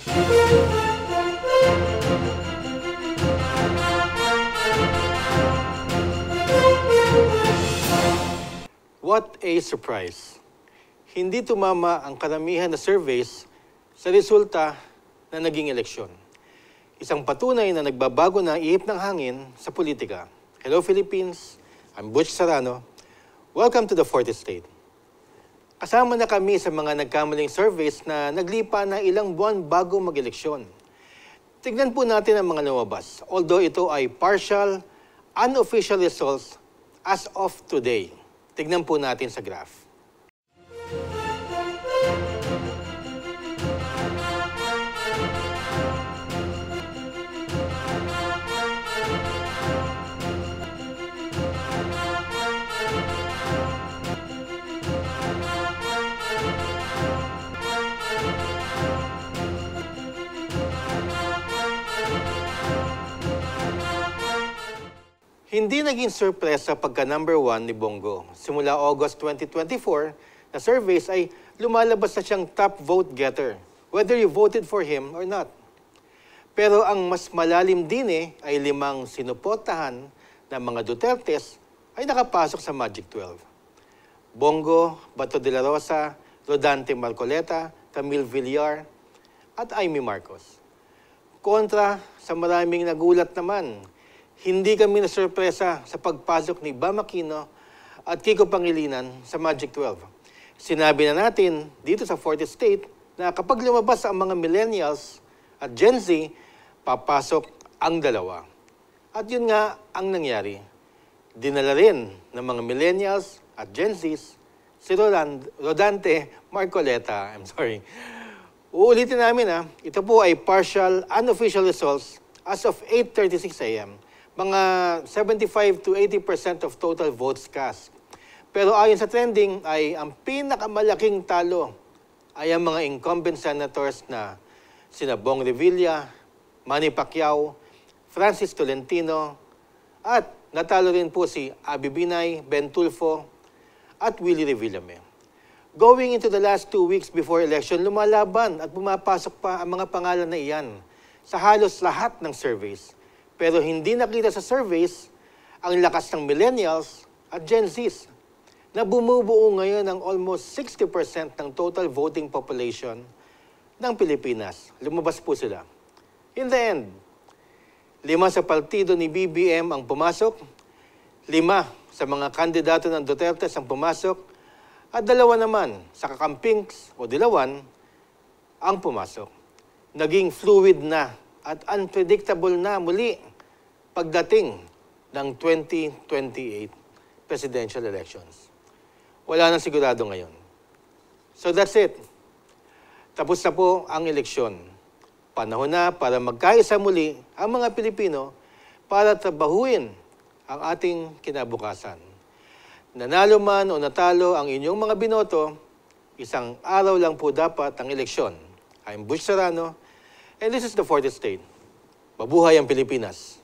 What a surprise! Hindi tumama ang karamihan na surveys sa resulta na naging eleksyon. Isang patunay na nagbabago na ihip ng hangin sa politika. Hello Philippines, I'm Butch Serrano. Welcome to the Fourth Estate. Kasama na kami sa mga nagkamaling surveys na naglipa na ilang buwan bago mag-eleksyon. Tignan po natin ang mga lumabas, although ito ay partial, unofficial results as of today. Tignan po natin sa graph. Hindi naging sorpresa pagka number 1 ni Bongo. Simula August 2024, na surveys ay lumalabas na siyang top vote getter, whether you voted for him or not. Pero ang mas malalim din ay 5 sinuportahan ng mga Dutertes ay nakapasok sa Magic 12. Bongo, Bato de la Rosa, Rodante Marcoleta, Camille Villar, at Amy Marcos. Kontra sa maraming nagulat naman, hindi kami nasurpresa sa pagpasok ni Bam Aquino at Kiko Pangilinan sa Magic 12. Sinabi na natin dito sa Fourth Estate na kapag lumabas ang mga millennials at Gen Z, papasok ang dalawa. At yun nga ang nangyari. Dinala rin ng mga millennials at Gen Zs si Rodante Marcoleta. Uulitin namin ito po ay partial, unofficial results as of 8:36 a.m. Mga 75 to 80% of total votes cast. Pero ayon sa trending ay ang pinakamalaking talo ay ang mga incumbent senators na sina Bong Revilla, Manny Pacquiao, Francis Tolentino, at natalo rin po si Abby Binay, Ben Tulfo, at Willie Revillame. Going into the last 2 weeks before election, lumalaban at pumapasok pa ang mga pangalan na iyan sa halos lahat ng surveys. Pero hindi nakita sa surveys ang lakas ng millennials at Gen Zs na bumubuo ngayon ng almost 60% ng total voting population ng Pilipinas. Lumabas po sila. In the end, 5 sa partido ni BBM ang pumasok, 5 sa mga kandidato ng Duterte ang pumasok, at 2 naman sa kakampings o dilawan ang pumasok. Naging fluid na at unpredictable na muli pagdating ng 2028 presidential elections. Wala nang sigurado ngayon. So that's it. Tapos na po ang eleksyon. Panahon na para magkaisa muli ang mga Pilipino para trabahuin ang ating kinabukasan. Nanalo man o natalo ang inyong mga binoto, isang araw lang po dapat ang eleksyon. I'm Butch Serrano, and this is the Fourth Estate. Mabuhay ang Pilipinas!